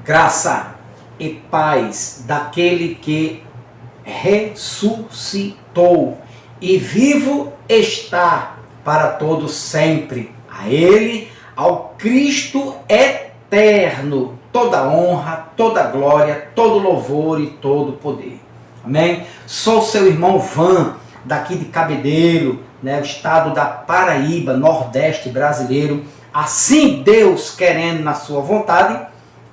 Graça e paz daquele que ressuscitou e vivo está para todos sempre. A Ele, ao Cristo eterno, toda honra, toda glória, todo louvor e todo poder. Amém? Sou seu irmão Van, daqui de Cabedelo, o estado da Paraíba, Nordeste brasileiro. Assim Deus querendo na sua vontade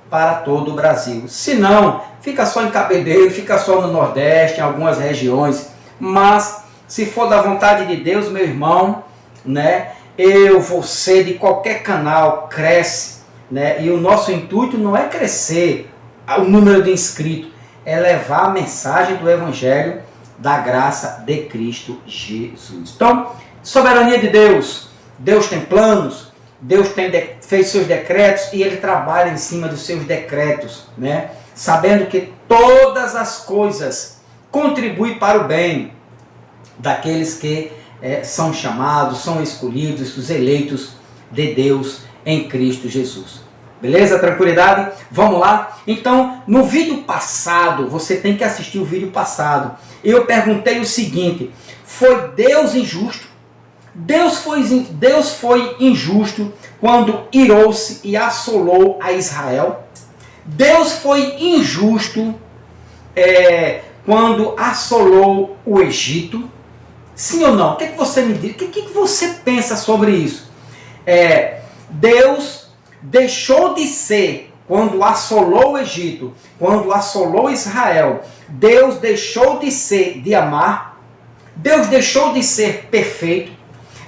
para todo o Brasil. Se não, fica só em Cabedelo, fica só no Nordeste, em algumas regiões. Mas se for da vontade de Deus, meu irmão, eu, você, de qualquer canal, cresce, e o nosso intuito não é crescer o número de inscritos, é levar a mensagem do Evangelho da graça de Cristo Jesus. Então, soberania de Deus, Deus tem planos, Deus fez seus decretos e Ele trabalha em cima dos seus decretos, sabendo que todas as coisas contribuem para o bem daqueles que são chamados, são escolhidos, os eleitos de Deus em Cristo Jesus. Beleza? Tranquilidade? Vamos lá? Então, no vídeo passado, você tem que assistir o vídeo passado. Eu perguntei o seguinte: foi Deus injusto? Deus foi injusto quando irou-se e assolou a Israel? Deus foi injusto quando assolou o Egito? Sim ou não? O que é que você me diz? O que você pensa sobre isso? Deus deixou de ser, quando assolou o Egito, quando assolou Israel, Deus deixou de ser, de amar, Deus deixou de ser perfeito,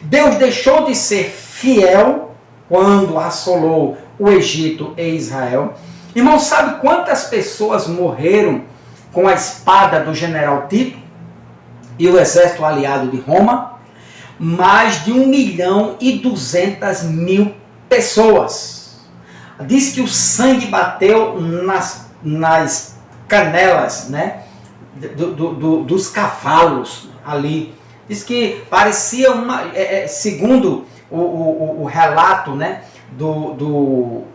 Deus deixou de ser fiel quando assolou o Egito e Israel. Irmão, sabe quantas pessoas morreram com a espada do general Tito e o exército aliado de Roma? Mais de 1.200.000 pessoas. Diz que o sangue bateu nas canelas, dos cavalos ali. Diz que parecia segundo o relato, do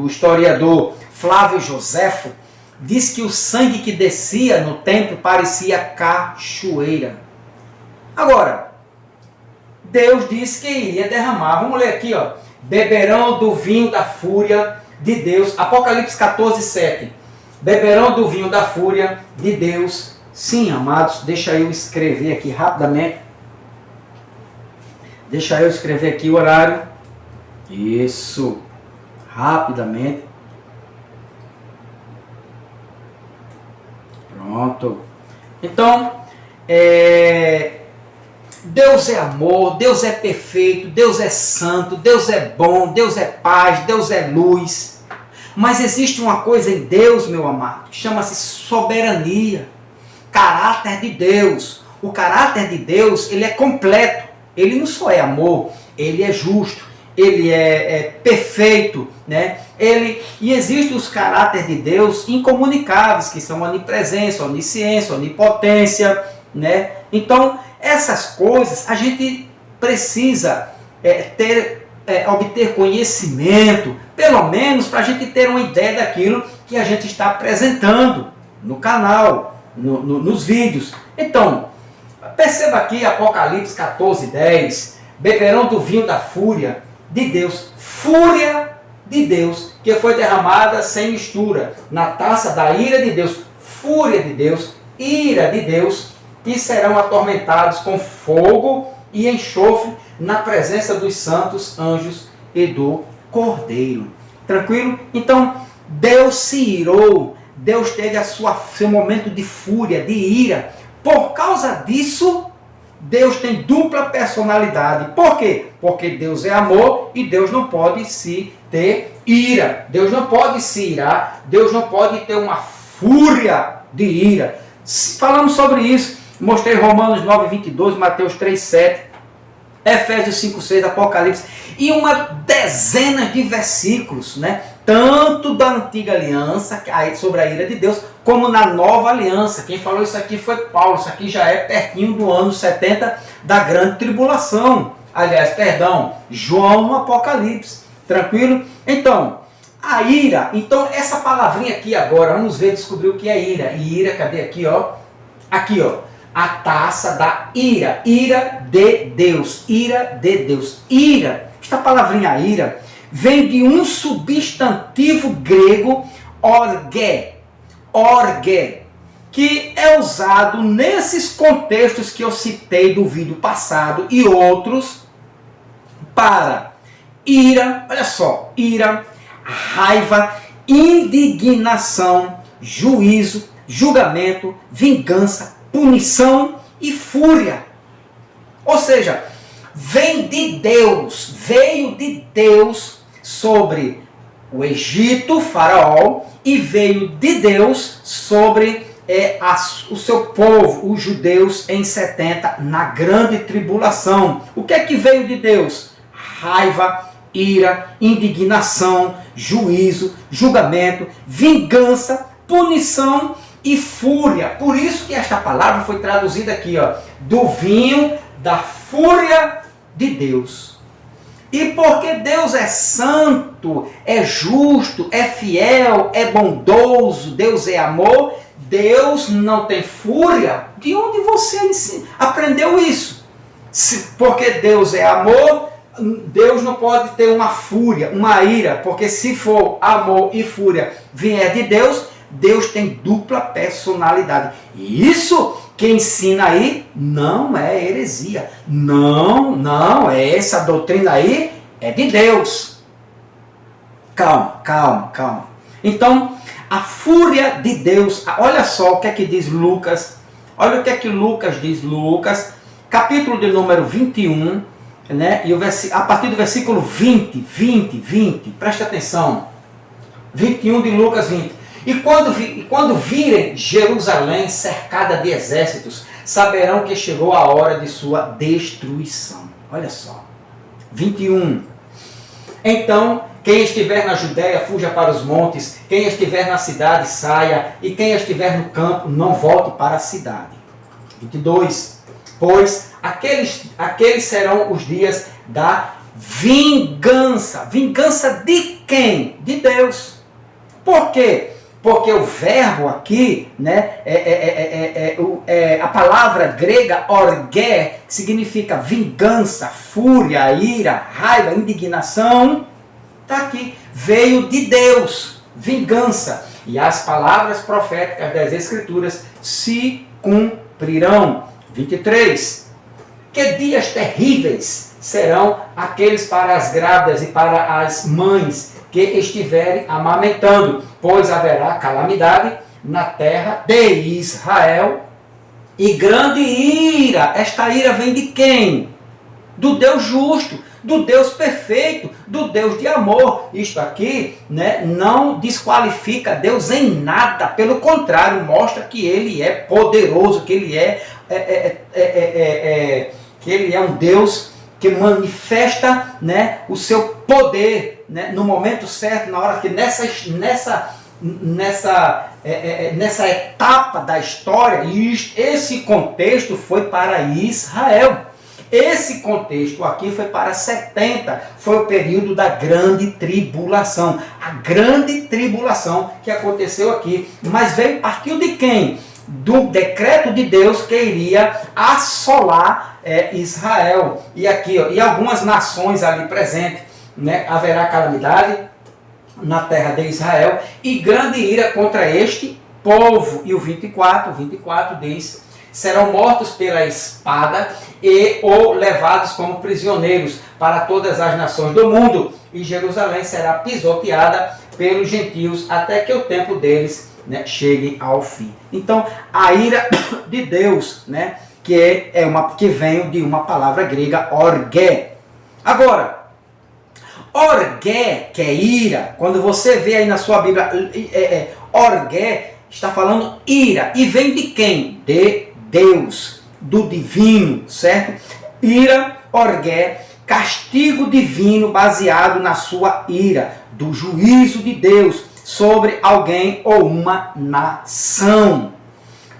historiador Flávio Joséfo, diz que o sangue que descia no templo parecia cachoeira. Agora, Deus disse que ia derramar. Vamos ler aqui, beberão do vinho da fúria de Deus. Apocalipse 14:7. Beberão do vinho da fúria de Deus. Sim, amados, deixa eu escrever aqui rapidamente. Deixa eu escrever aqui o horário. Isso. Rapidamente. Pronto. Então, Deus é amor, Deus é perfeito, Deus é santo, Deus é bom, Deus é paz, Deus é luz. Mas existe uma coisa em Deus, meu amado, que chama-se soberania, caráter de Deus. O caráter de Deus, ele é completo. Ele não só é amor, ele é justo, ele é perfeito, E existem os caráteres de Deus incomunicáveis, que são onipresença, onisciência, onipotência, Então, essas coisas a gente precisa obter conhecimento, pelo menos para a gente ter uma ideia daquilo que a gente está apresentando no canal, nos vídeos. Então, perceba aqui Apocalipse 14:10, beberão do vinho da fúria de Deus, fúria de Deus, que foi derramada sem mistura, na taça da ira de Deus, fúria de Deus, ira de Deus, e serão atormentados com fogo e enxofre na presença dos santos anjos e do Cordeiro. Tranquilo? Então, Deus se irou, Deus teve seu momento de fúria, de ira. Por causa disso, Deus tem dupla personalidade. Por quê? Porque Deus é amor e Deus não pode ter ira. Deus não pode se irar, Deus não pode ter uma fúria de ira. Falamos sobre isso. Mostrei Romanos 9:22, Mateus 3:7, Efésios 5:6, Apocalipse, e uma dezena de versículos, tanto da antiga aliança, sobre a ira de Deus, como na nova aliança. Quem falou isso aqui foi Paulo. Isso aqui já é pertinho do ano 70 da grande tribulação. Aliás, João no Apocalipse. Tranquilo? Então, A ira, então essa palavrinha aqui agora, vamos ver, descobrir o que é ira. E ira, cadê aqui, ó? Aqui, ó. A taça da ira. Ira de Deus. Ira de Deus. Ira, esta palavrinha ira, vem de um substantivo grego, orge. Orge, que é usado nesses contextos que eu citei do vídeo passado e outros para ira, olha só, ira, raiva, indignação, juízo, julgamento, vingança, punição e fúria. Ou seja, vem de Deus, veio de Deus sobre o Egito, Faraó, e veio de Deus sobre o seu povo, os judeus, em 70, na grande tribulação. O que é que veio de Deus? Raiva, ira, indignação, juízo, julgamento, vingança, punição e fúria. Por isso que esta palavra foi traduzida aqui, ó, do vinho da fúria de Deus. E porque Deus é santo, é justo, é fiel, é bondoso, Deus é amor, Deus não tem fúria. De onde você aprendeu isso? Porque Deus é amor, Deus não pode ter uma fúria, uma ira, porque se for amor e fúria vier de Deus, Deus tem dupla personalidade. E isso que ensina aí não é heresia. Não, essa doutrina aí é de Deus. Calma. Então, a fúria de Deus, olha só o que é que diz Lucas. Olha o que é que Lucas diz. Lucas, capítulo de número 21, né? E a partir do versículo 20, presta atenção. 21 de Lucas 20. E quando virem Jerusalém cercada de exércitos, saberão que chegou a hora de sua destruição. Olha só. 21. Então, quem estiver na Judéia, fuja para os montes. Quem estiver na cidade, saia. E quem estiver no campo, não volte para a cidade. 22. Pois aqueles serão os dias da vingança. Vingança de quem? De Deus. Por quê? Porque o verbo aqui, né, a palavra grega orge, significa vingança, fúria, ira, raiva, indignação, está aqui. Veio de Deus, vingança. E as palavras proféticas das Escrituras se cumprirão. 23. Que dias terríveis serão aqueles para as grávidas e para as mães que estiverem amamentando, pois haverá calamidade na terra de Israel e grande ira. Esta ira vem de quem? Do Deus justo, do Deus perfeito, do Deus de amor. Isto aqui, né, não desqualifica Deus em nada, pelo contrário, mostra que Ele é poderoso, que Ele é um Deus que manifesta, né, o seu poder, né, no momento certo, na hora que nessa etapa da história, e esse contexto foi para Israel. Esse contexto aqui foi para 70, foi o período da grande tribulação. A grande tribulação que aconteceu aqui, mas partiu de quem? Do decreto de Deus que iria assolar Israel. E aqui, ó, e algumas nações ali presentes, né, haverá calamidade na terra de Israel e grande ira contra este povo. E o 24 diz: serão mortos pela espada ou levados como prisioneiros para todas as nações do mundo, e Jerusalém será pisoteada pelos gentios até que o tempo deles, né, chegue ao fim. Então, a ira de Deus, né, que vem de uma palavra grega, orge. Agora, orge, que é ira, quando você vê aí na sua Bíblia, orge está falando ira, e vem de quem? De Deus, do divino, certo? Ira, orge, castigo divino baseado na sua ira, do juízo de Deus sobre alguém ou uma nação.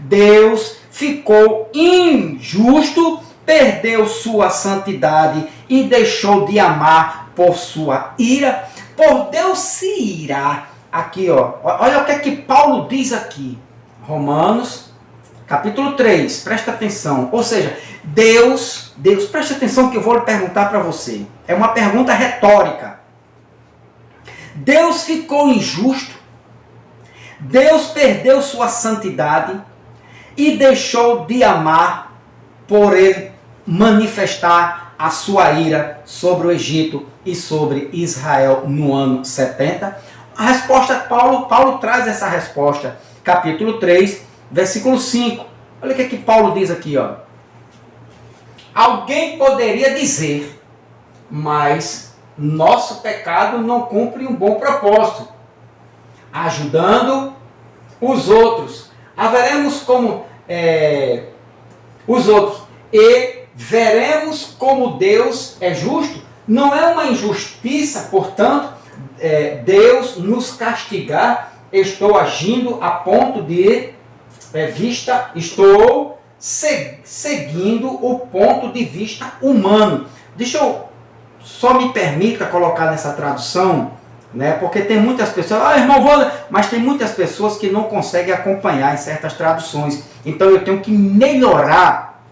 Deus ficou injusto, perdeu sua santidade e deixou de amar por sua ira, Por Deus se irá. Aqui, ó. Olha o que é que Paulo diz aqui. Romanos, capítulo 3. Presta atenção. Ou seja, Deus, presta atenção que eu vou lhe perguntar para você. É uma pergunta retórica. Deus ficou injusto? Deus perdeu sua santidade e deixou de amar por ele manifestar a sua ira sobre o Egito e sobre Israel no ano 70? A resposta, Paulo traz essa resposta, capítulo 3, versículo 5. Olha o que Paulo diz aqui, ó. Alguém poderia dizer, mas nosso pecado não cumpre um bom propósito, ajudando os outros. Haveremos como os outros e veremos como Deus é justo. Não é uma injustiça, portanto, Deus nos castigar. Estou agindo a ponto de estou seguindo o ponto de vista humano. Deixa eu só me permita colocar nessa tradução, né? Porque tem muitas pessoas, mas tem muitas pessoas que não conseguem acompanhar em certas traduções. Então eu tenho que melhorar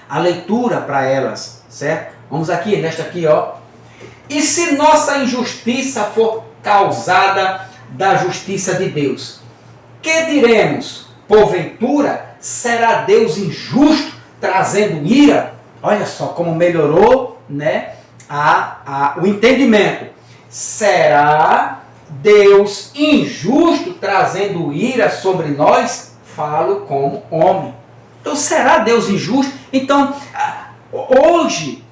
a leitura para elas, certo? Vamos aqui, nesta aqui, ó. E se nossa injustiça for causada da justiça de Deus, que diremos? Porventura, será Deus injusto, trazendo ira? Olha só como melhorou, né, o entendimento. Será Deus injusto, trazendo ira sobre nós? Falo como homem. Então, será Deus injusto? Então, hoje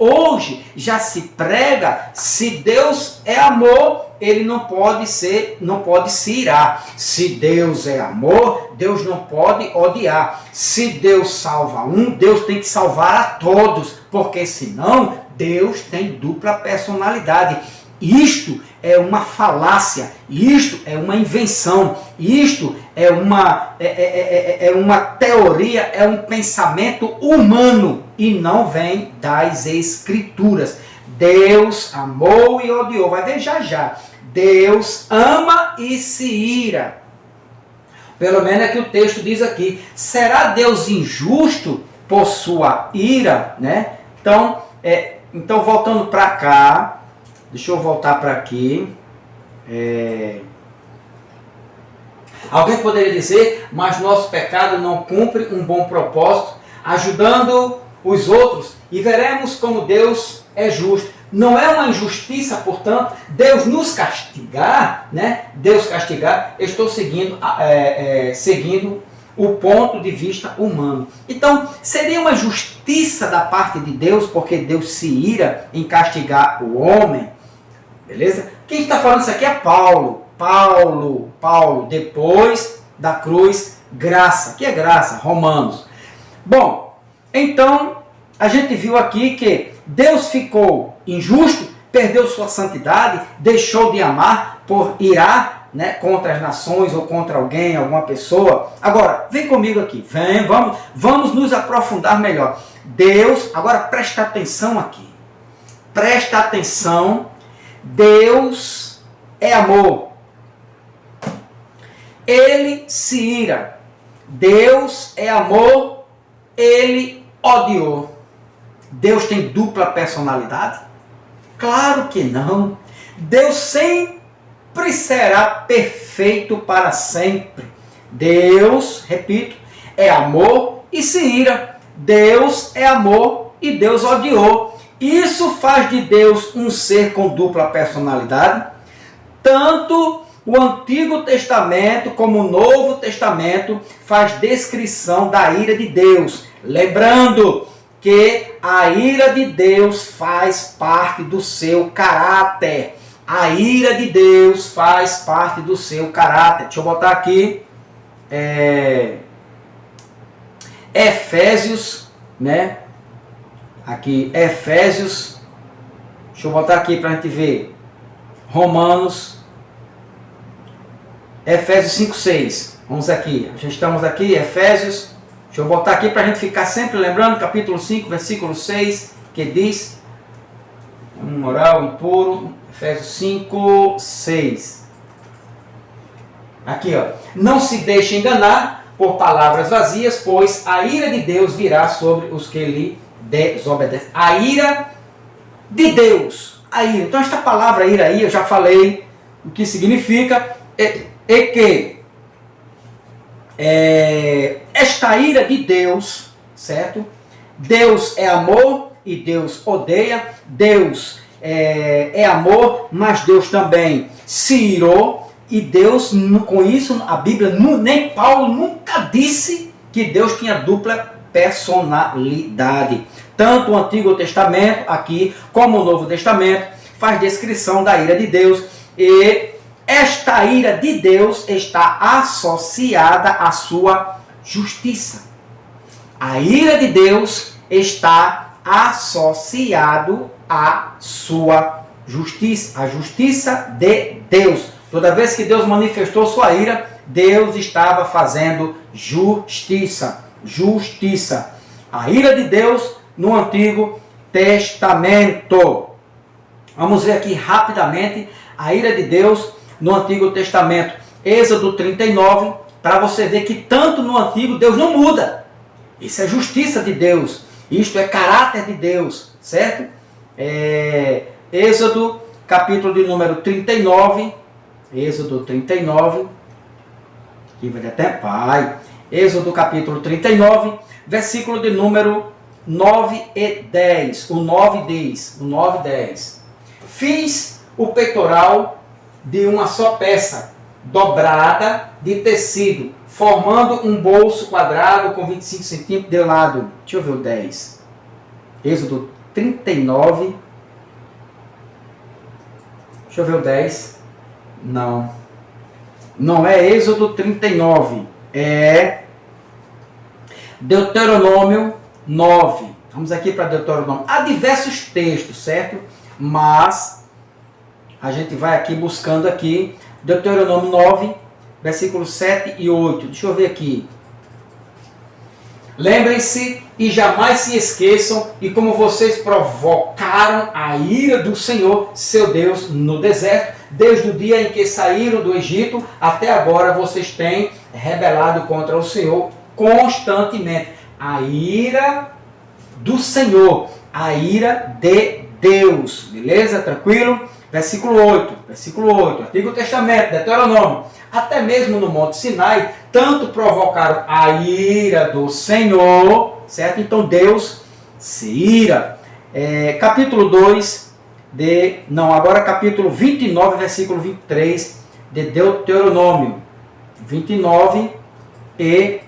já se prega, se Deus é amor, ele não pode se irar. Se Deus é amor, Deus não pode odiar. Se Deus salva um, Deus tem que salvar a todos, porque senão Deus tem dupla personalidade. Isto é uma falácia, isto é uma invenção, isto é uma teoria, é um pensamento humano e não vem das Escrituras. Deus amou e odiou. Vai ver já. Deus ama e se ira. Pelo menos é que o texto diz aqui. Será Deus injusto por sua ira? Né? Então voltando para cá. Deixa eu voltar para aqui. Alguém poderia dizer, mas nosso pecado não cumpre um bom propósito, ajudando os outros, e veremos como Deus é justo. Não é uma injustiça, portanto, Deus nos castigar, né? Deus castigar, eu estou seguindo o ponto de vista humano. Então, seria uma justiça da parte de Deus, porque Deus se ira em castigar o homem. Beleza? Quem está falando isso aqui é Paulo. Paulo, depois da cruz, graça. Que é graça? Romanos. Bom, então, a gente viu aqui que Deus ficou injusto, perdeu sua santidade, deixou de amar por irar, né, contra as nações ou contra alguém, alguma pessoa. Agora, vem comigo aqui. Vamos nos aprofundar melhor. Deus, agora presta atenção aqui. Presta atenção. Deus é amor. Ele se ira. Deus é amor. Ele odiou. Deus tem dupla personalidade? Claro que não. Deus sempre será perfeito para sempre. Deus, repito, é amor e se ira. Deus é amor e Deus odiou. Isso faz de Deus um ser com dupla personalidade. Tanto o Antigo Testamento como o Novo Testamento faz descrição da ira de Deus. Lembrando que a ira de Deus faz parte do seu caráter. A ira de Deus faz parte do seu caráter. Deixa eu botar aqui Efésios, né? Aqui, Efésios, deixa eu botar aqui para a gente ver, Romanos, Efésios 5:6, vamos aqui, já estamos aqui, Efésios, deixa eu botar aqui para a gente ficar sempre lembrando, capítulo 5, versículo 6, que diz, moral impuro, Efésios 5, 6. Aqui, ó. Não se deixe enganar por palavras vazias, pois a ira de Deus virá sobre os que lhe desobedecem. A ira de Deus. A ira. Então, esta palavra ira aí, eu já falei o que significa. Que esta ira de Deus, certo? Deus é amor e Deus odeia. Deus é amor, mas Deus também se irou. E Deus, com isso, a Bíblia, nem Paulo nunca disse que Deus tinha dupla personalidade. Tanto o Antigo Testamento, aqui, como o Novo Testamento, faz descrição da ira de Deus. E esta ira de Deus está associada à sua justiça. A ira de Deus está associado à sua justiça. A justiça de Deus. Toda vez que Deus manifestou sua ira, Deus estava fazendo justiça. Justiça. A ira de Deus no Antigo Testamento. Vamos ver aqui rapidamente a ira de Deus no Antigo Testamento. Êxodo 39, para você ver que tanto no Antigo Deus não muda. Isso é justiça de Deus. Isto é caráter de Deus, certo? Êxodo, capítulo de número 39. Êxodo 39. Aqui vai até pai. Êxodo, capítulo 39, versículo de número 9 e 10. O 9 diz. O 9 e 10. Fiz o peitoral de uma só peça, dobrada de tecido, formando um bolso quadrado com 25 centímetros de lado. Deixa eu ver o 10. Êxodo 39. Deixa eu ver o 10. Não. Não é Êxodo 39. É Deuteronômio 9. Vamos aqui para Deuteronômio. Há diversos textos, certo? Mas a gente vai aqui buscando aqui Deuteronômio 9, versículos 7 e 8. Deixa eu ver aqui. Lembrem-se e jamais se esqueçam e como vocês provocaram a ira do Senhor, seu Deus, no deserto, desde o dia em que saíram do Egito, até agora vocês têm rebelado contra o Senhor constantemente. A ira do Senhor, a ira de Deus. Beleza? Tranquilo? Versículo 8, Antigo Testamento, Deuteronômio. Até mesmo no Monte Sinai, tanto provocaram a ira do Senhor, certo? Então Deus se ira. Capítulo 2, agora capítulo 29, versículo 23 de Deuteronômio. 29 e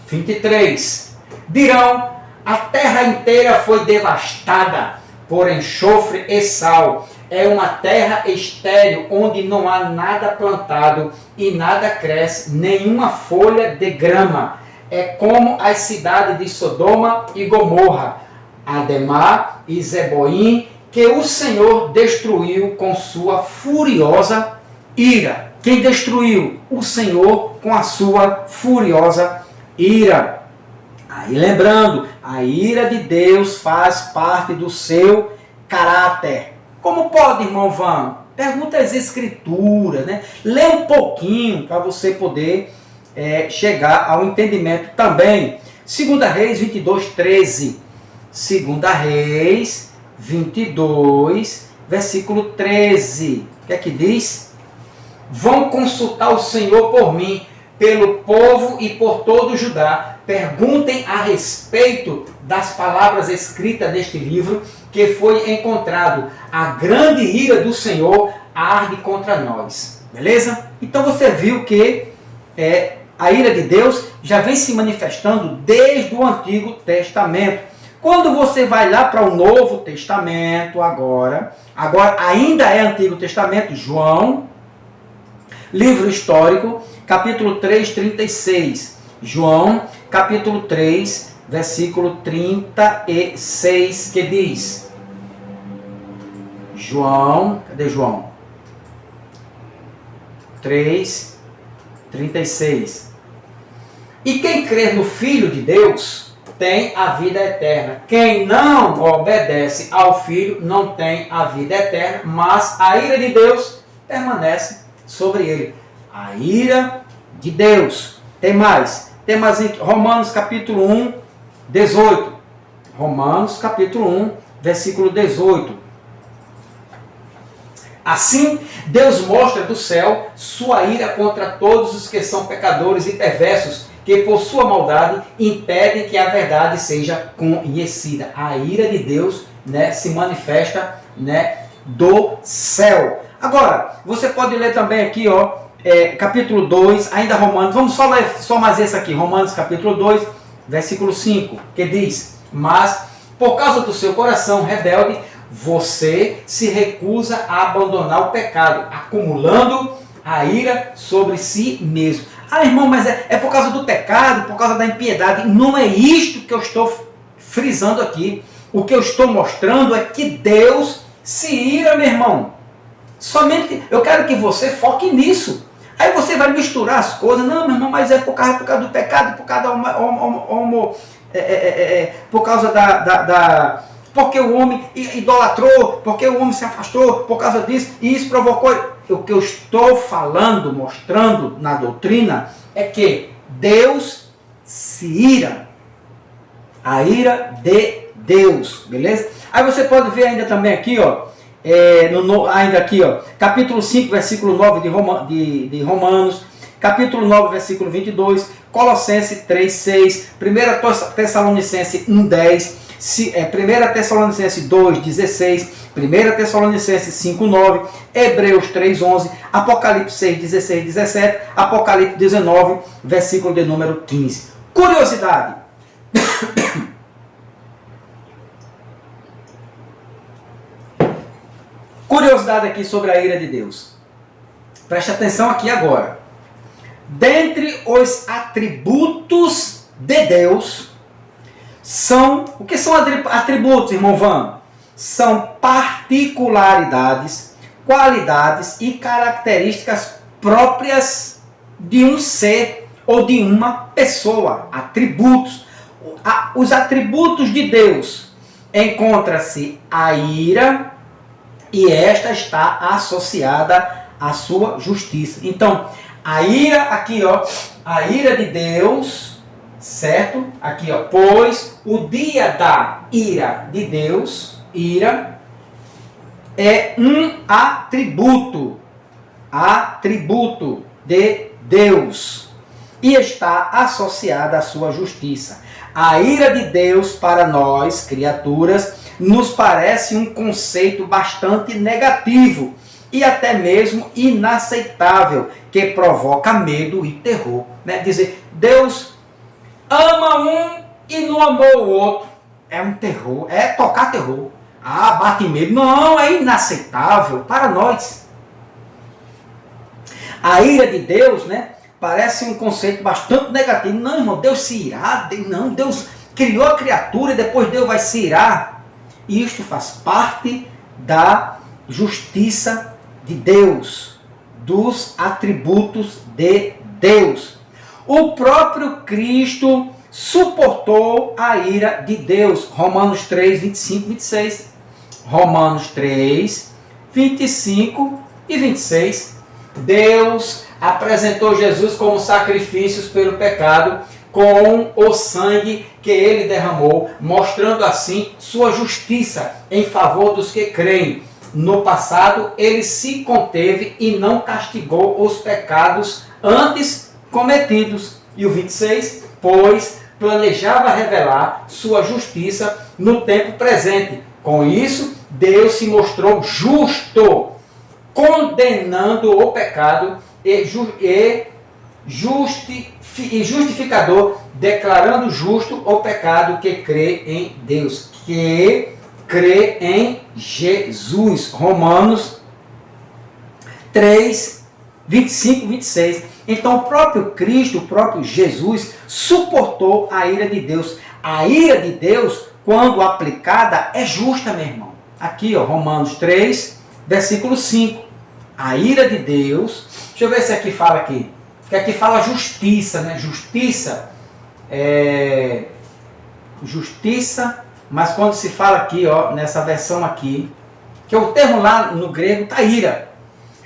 23. Dirão, a terra inteira foi devastada por enxofre e sal. É uma terra estéril, onde não há nada plantado e nada cresce, nenhuma folha de grama. É como as cidades de Sodoma e Gomorra, Ademá e Zeboim, que o Senhor destruiu com sua furiosa ira. Quem destruiu? O Senhor com a sua furiosa ira. Aí lembrando, a ira de Deus faz parte do seu caráter. Como pode, irmão Van? Pergunta as escrituras, né? Lê um pouquinho para você poder chegar ao entendimento também. 2 Reis 22, 13. 2 Reis 22, versículo 13. O que é que diz? Vão consultar o Senhor por mim, pelo povo e por todo Judá. Perguntem a respeito das palavras escritas neste livro, que foi encontrado. A grande ira do Senhor arde contra nós. Beleza? Então você viu que a ira de Deus já vem se manifestando desde o Antigo Testamento. Quando você vai lá para o Novo Testamento, agora ainda é Antigo Testamento, João, livro histórico, capítulo 3, 36. João, capítulo 3, versículo 36, que diz... Cadê João? 3, 36. E quem crer no Filho de Deus tem a vida eterna. Quem não obedece ao Filho não tem a vida eterna, mas a ira de Deus permanece sobre ele. A ira de Deus. Tem mais em Romanos capítulo 1, 18. Romanos capítulo 1, versículo 18. Assim, Deus mostra do céu sua ira contra todos os que são pecadores e perversos, que por sua maldade impedem que a verdade seja conhecida. A ira de Deus, né, se manifesta, né, do céu. Agora, você pode ler também aqui, ó, capítulo 2, ainda Romanos, vamos só ler só mais esse aqui, Romanos capítulo 2, versículo 5, que diz: mas por causa do seu coração rebelde, você se recusa a abandonar o pecado, acumulando a ira sobre si mesmo. Ah, irmão, mas é por causa do pecado, por causa da impiedade. Não é isto que eu estou frisando aqui. O que eu estou mostrando é que Deus se ira, meu irmão. Somente eu quero que você foque nisso. Aí você vai misturar as coisas. Não, meu irmão, mas é por causa do pecado, por causa por causa da porque o homem idolatrou, porque o homem se afastou, por causa disso, e isso provocou. O que eu estou falando, mostrando na doutrina, é que Deus se ira. A ira de Deus, beleza? Aí você pode ver ainda também aqui, ó, ainda aqui, ó, capítulo 5, versículo 9 de Romanos, capítulo 9, versículo 22, Colossenses 3, 6, 1 Tessalonicenses 1, 10, 1 Tessalonicenses 2, 16, 1 Tessalonicenses 5, 9, Hebreus 3, 11, Apocalipse 6, 16, 17, Apocalipse 19, versículo de número 15. Curiosidade. Curiosidade aqui sobre a ira de Deus. Preste atenção aqui agora. Dentre os atributos de Deus, o que são atributos, irmão Van? São particularidades, qualidades e características próprias de um ser ou de uma pessoa. Atributos. Os atributos de Deus encontra-se a ira, e esta está associada à sua justiça. Então, a ira aqui, ó, a ira de Deus, certo? Aqui, ó, pois o dia da ira de Deus, ira, é um atributo de Deus, e está associada à sua justiça. A ira de Deus para nós, criaturas, nos parece um conceito bastante negativo e até mesmo inaceitável, que provoca medo e terror. Né? Dizer, Deus ama um e não amou o outro. É um terror, é tocar terror. Ah, bate medo. Não, é inaceitável para nós. A ira de Deus, né, parece um conceito bastante negativo. Não, irmão, Deus se irá. Não, Deus criou a criatura e depois Deus vai se irar. Isto faz parte da justiça de Deus, dos atributos de Deus. O próprio Cristo suportou a ira de Deus. Romanos 3, 25 e 26. Romanos 3, 25 e 26. Deus apresentou Jesus como sacrifícios pelo pecado, com o sangue que ele derramou, mostrando assim sua justiça em favor dos que creem. No passado, ele se conteve e não castigou os pecados antes cometidos. E o 26, pois planejava revelar sua justiça no tempo presente. Com isso, Deus se mostrou justo, condenando o pecado e justificador, declarando justo o pecado que crê em Deus, que crê em Jesus. Romanos 3, 25 e 26. Então o próprio Cristo, o próprio Jesus, suportou a ira de Deus. A ira de Deus, quando aplicada, é justa, meu irmão. Aqui, ó, Romanos 3, versículo 5. A ira de Deus, deixa eu ver se aqui fala aqui. Porque aqui fala justiça, né? Justiça justiça, mas quando se fala aqui, ó, nessa versão aqui, que o termo lá no grego está ira.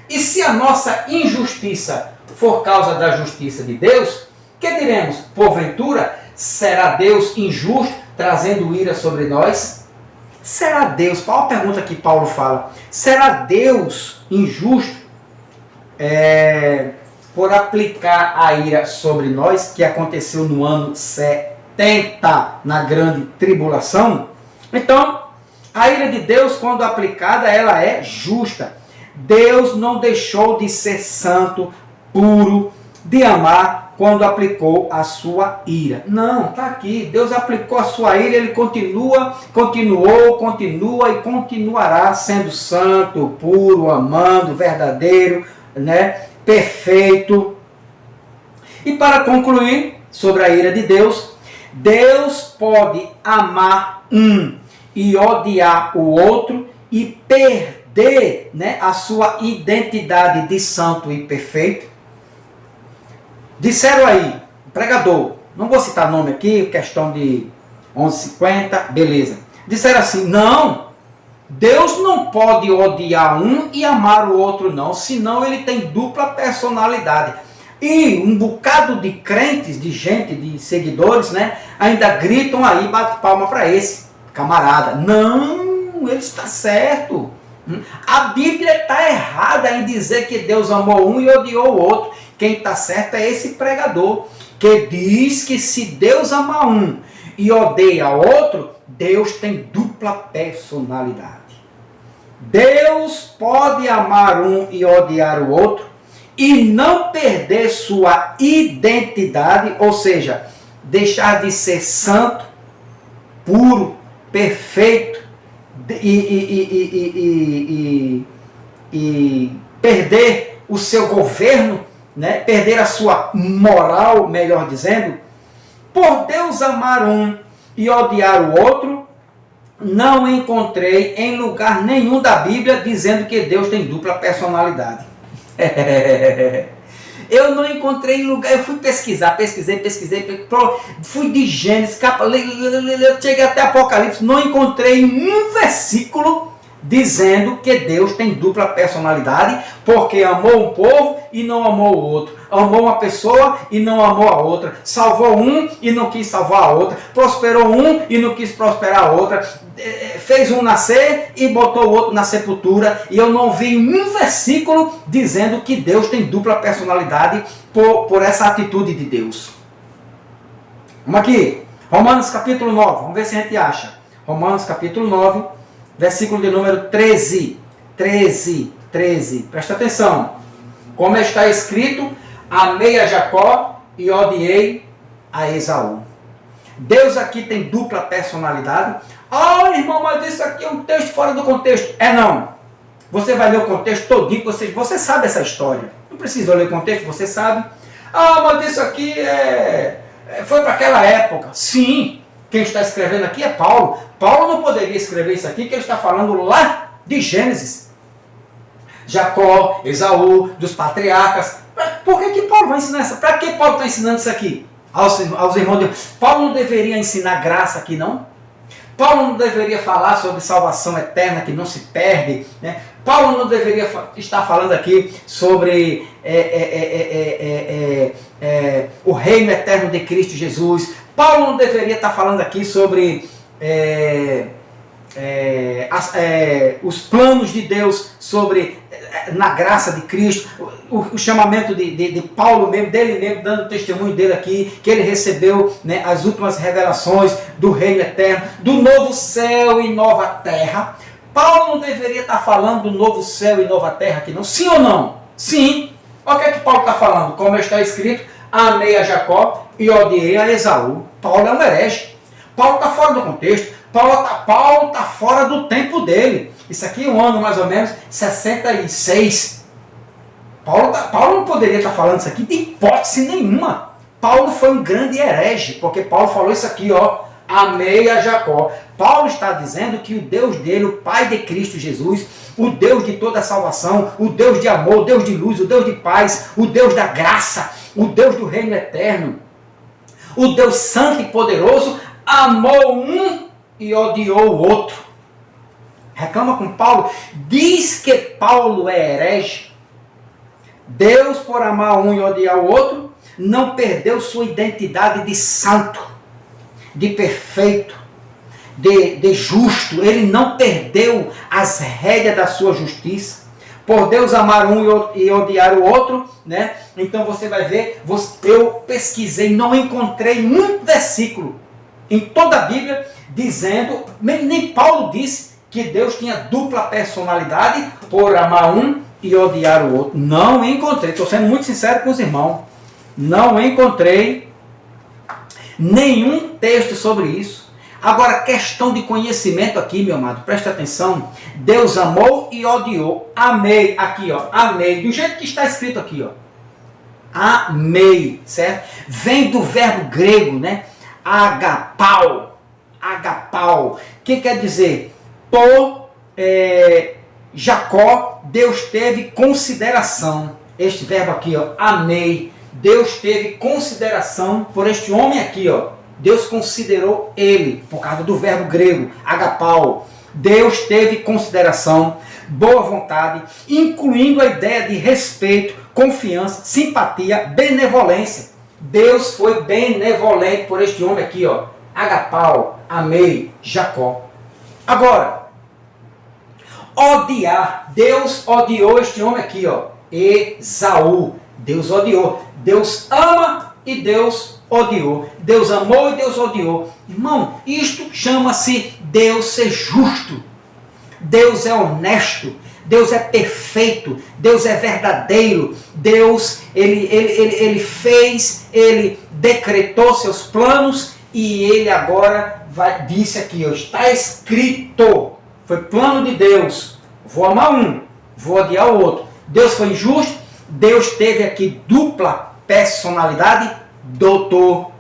E se a nossa injustiça for causa da justiça de Deus, que diremos? Porventura, será Deus injusto, trazendo ira sobre nós? Será Deus, qual a pergunta que Paulo fala? Será Deus injusto por aplicar a ira sobre nós, que aconteceu no ano 70, na grande tribulação? Então, a ira de Deus, quando aplicada, ela é justa. Deus não deixou de ser santo, puro, de amar, quando aplicou a sua ira. Não, está aqui. Deus aplicou a sua ira, ele continuou e continuará sendo santo, puro, amando, verdadeiro, né? Perfeito. E para concluir sobre a ira de Deus, Deus pode amar um e odiar o outro e perder, né, a sua identidade de santo e perfeito. Disseram aí, pregador, não vou citar nome aqui, questão de 11:50, beleza. Disseram assim, não, Deus não pode odiar um e amar o outro não, senão ele tem dupla personalidade. E um bocado de crentes, de gente, de seguidores, né, ainda gritam aí, bate palma para esse camarada. Não, ele está certo. A Bíblia está errada em dizer que Deus amou um e odiou o outro. Quem está certo é esse pregador, que diz que se Deus ama um e odeia outro, Deus tem dupla personalidade. Deus pode amar um e odiar o outro e não perder sua identidade, ou seja, deixar de ser santo, puro, perfeito e perder o seu governo, né? Perder a sua moral, melhor dizendo. Por Deus amar um e odiar o outro, não encontrei em lugar nenhum da Bíblia dizendo que Deus tem dupla personalidade. Eu não encontrei em lugar, eu fui pesquisar, fui de Gênesis, cheguei até Apocalipse, não encontrei um versículo dizendo que Deus tem dupla personalidade, porque amou um povo e não amou o outro, amou uma pessoa e não amou a outra, salvou um e não quis salvar a outra, prosperou um e não quis prosperar a outra, fez um nascer e botou o outro na sepultura, e eu não vi um versículo dizendo que Deus tem dupla personalidade por essa atitude de Deus. Vamos aqui, Romanos capítulo 9, vamos ver se a gente acha. Romanos capítulo 9, versículo de número 13, presta atenção. Como está escrito, amei a Jacó e odiei a Esaú. Deus aqui tem dupla personalidade. Ah, irmão, mas isso aqui é um texto fora do contexto. É não. Você vai ler o contexto todinho, você sabe essa história. Não precisa ler o contexto, você sabe. Ah, mas isso aqui foi para aquela época. Sim, quem está escrevendo aqui é Paulo. Paulo não poderia escrever isso aqui, que ele está falando lá de Gênesis. Jacó, Esaú, dos patriarcas. Por que Paulo vai ensinar isso? Para que Paulo está ensinando isso aqui? Aos irmãos de Deus. Paulo não deveria ensinar graça aqui, não? Paulo não deveria falar sobre salvação eterna que não se perde, né? Paulo não deveria estar falando aqui sobre o reino eterno de Cristo Jesus. Paulo não deveria estar falando aqui sobre os planos de Deus sobre na graça de Cristo, o chamamento de Paulo mesmo, dele mesmo, dando testemunho dele aqui, que ele recebeu, né, as últimas revelações do reino eterno, do novo céu e nova terra. Paulo não deveria estar falando do novo céu e nova terra aqui não? Sim ou não? Sim. Olha o que é que Paulo está falando. Como está escrito, amei a Jacó e odiei a Esaú. Paulo é um herege. Paulo está fora do contexto. Paulo está fora do tempo dele. Isso aqui é um ano mais ou menos 66. Paulo não poderia estar falando isso aqui de hipótese nenhuma. Paulo foi um grande herege, porque Paulo falou isso aqui, ó, amei a Jacó. Paulo está dizendo que o Deus dele, o Pai de Cristo Jesus, o Deus de toda a salvação, o Deus de amor, o Deus de luz, o Deus de paz, o Deus da graça, o Deus do reino eterno, o Deus santo e poderoso, amou um e odiou o outro. Reclama com Paulo, diz que Paulo é herege. Deus, por amar um e odiar o outro, não perdeu sua identidade de santo, de perfeito, de justo. Ele não perdeu as rédeas da sua justiça. Por Deus amar um e odiar o outro, né? Então você vai ver, eu pesquisei, não encontrei um versículo em toda a Bíblia dizendo, nem Paulo disse que Deus tinha dupla personalidade por amar um e odiar o outro. Não encontrei, estou sendo muito sincero com os irmãos, não encontrei nenhum texto sobre isso. Agora, questão de conhecimento aqui, meu amado, presta atenção. Deus amou e odiou. Amei, aqui ó, amei, do jeito que está escrito aqui ó. Amei, certo? Vem do verbo grego, né? Agapau, agapau, que quer dizer? Por Jacó, Deus teve consideração. Este verbo aqui ó, amei. Deus teve consideração por este homem aqui ó. Deus considerou ele, por causa do verbo grego, agapau. Deus teve consideração, boa vontade, incluindo a ideia de respeito, confiança, simpatia, benevolência. Deus foi benevolente por este homem aqui, ó. Agapau, amei, Jacó. Agora, odiar. Deus odiou este homem aqui, ó. Esaú. Deus odiou. Deus ama e Deus odiou. Deus amou e Deus odiou. Irmão, isto chama-se Deus ser justo. Deus é honesto. Deus é perfeito. Deus é verdadeiro. Deus, ele fez, ele decretou seus planos e ele agora disse aqui, ó, está escrito. Foi plano de Deus. Vou amar um, vou odiar o outro. Deus foi injusto. Deus teve aqui dupla personalidade, doutor.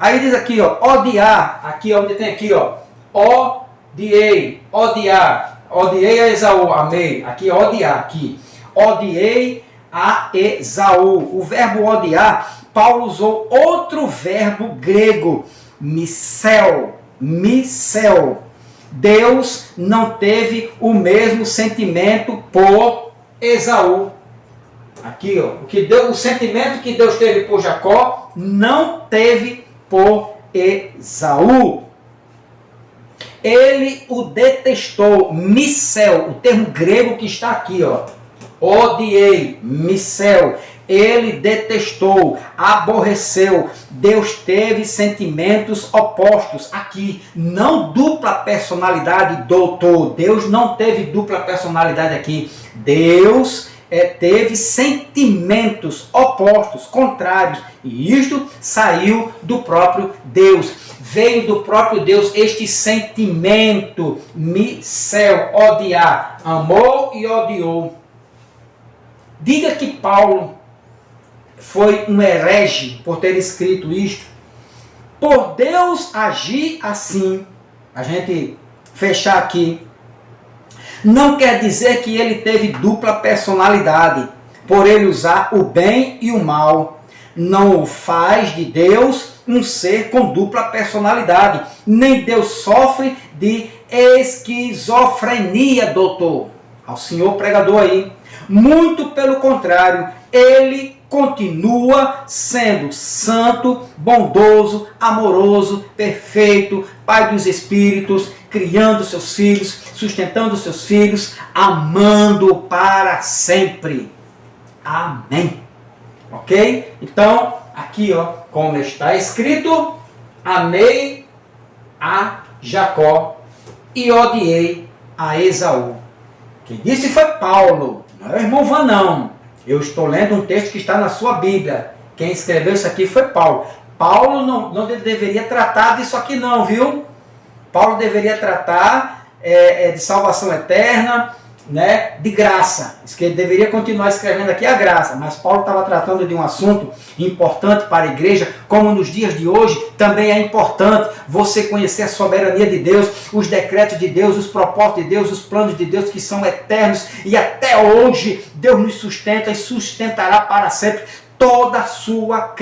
Aí diz aqui, ó, odiar, aqui onde tem aqui, ó, odiei, odiar, odiei a Esaú, amei, aqui odiar, aqui, odiei a Esaú. O verbo odiar, Paulo usou outro verbo grego, misel, misel. Deus não teve o mesmo sentimento por Esaú. Aqui, ó, o sentimento que Deus teve por Jacó, não teve por Esaú. Ele o detestou, misel, o termo grego que está aqui, ó. Odiei, misel. Ele detestou, aborreceu. Deus teve sentimentos opostos aqui. Não dupla personalidade, doutor. Deus não teve dupla personalidade aqui. Deus teve sentimentos opostos, contrários, e isto saiu do próprio Deus. Veio do próprio Deus este sentimento, misel, odiar, amou e odiou. Diga que Paulo foi um herege por ter escrito isto. Por Deus agir assim, a gente fechar aqui, não quer dizer que ele teve dupla personalidade, por ele usar o bem e o mal. Não o faz de Deus um ser com dupla personalidade. Nem Deus sofre de esquizofrenia, doutor. Ao senhor pregador aí. Muito pelo contrário, ele continua sendo santo, bondoso, amoroso, perfeito, Pai dos Espíritos, criando seus filhos, sustentando seus filhos, amando para sempre. Amém. Ok? Então, aqui, ó, como está escrito, amei a Jacó e odiei a Esaú. Quem disse foi Paulo, não é o irmão Van, não. Eu estou lendo um texto que está na sua Bíblia. Quem escreveu isso aqui foi Paulo. Paulo não deveria tratar disso aqui não, viu? Paulo deveria tratar de salvação eterna, né, de graça. Isso que ele deveria continuar escrevendo aqui a graça. Mas Paulo estava tratando de um assunto importante para a igreja, como nos dias de hoje também é importante você conhecer a soberania de Deus, os decretos de Deus, os propósitos de Deus, os planos de Deus que são eternos e até hoje Deus nos sustenta e sustentará para sempre. toda a sua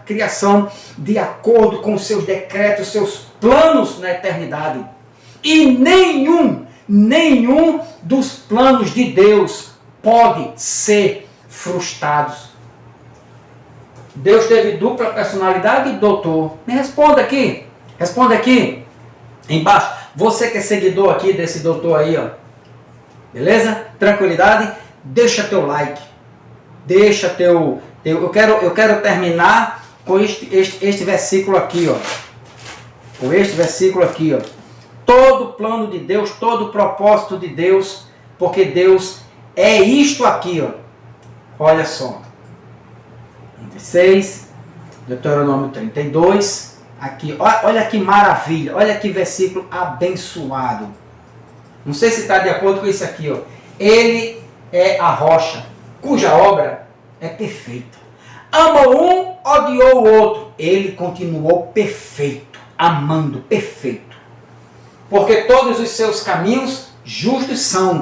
criação de acordo com os seus decretos, seus planos na eternidade. E nenhum dos planos de Deus pode ser frustrado. Deus teve dupla personalidade, doutor? Me responda aqui. Responda aqui. Embaixo. Você que é seguidor aqui desse doutor aí, ó. Beleza? Tranquilidade? Deixa teu like. Deixa teu... Eu quero terminar com este versículo aqui, ó. Com este versículo aqui, ó. Todo plano de Deus, todo propósito de Deus, porque Deus é isto aqui, ó. Olha só. 36, Deuteronômio 32, aqui, olha que maravilha, olha que versículo abençoado. Não sei se está de acordo com isso aqui, ó. Ele é a rocha, cuja obra é perfeita. Ama um, odiou o outro. Ele continuou perfeito, amando perfeito. Porque todos os seus caminhos justos são.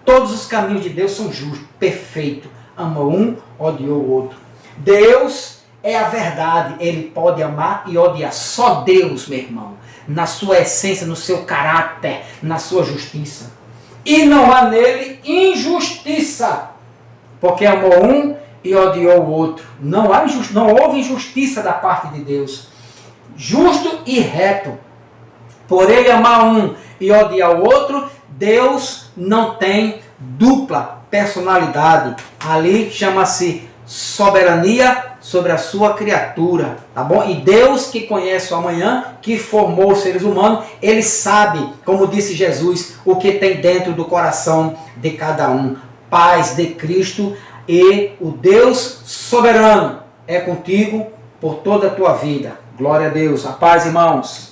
Todos os caminhos de Deus são justos, perfeito. Ama um, odiou o outro. Deus é a verdade. Ele pode amar e odiar. Só Deus, meu irmão. Na sua essência, no seu caráter, na sua justiça. E não há nele injustiça. Porque amou um e odiou o outro. Não houve injustiça da parte de Deus. Justo e reto. Por ele amar um e odiar o outro, Deus não tem dupla personalidade. Ali chama-se soberania sobre a sua criatura, tá bom? E Deus que conhece o amanhã, que formou os seres humanos, Ele sabe, como disse Jesus, o que tem dentro do coração de cada um. Paz de Cristo, e o Deus soberano é contigo por toda a tua vida. Glória a Deus. A paz, irmãos.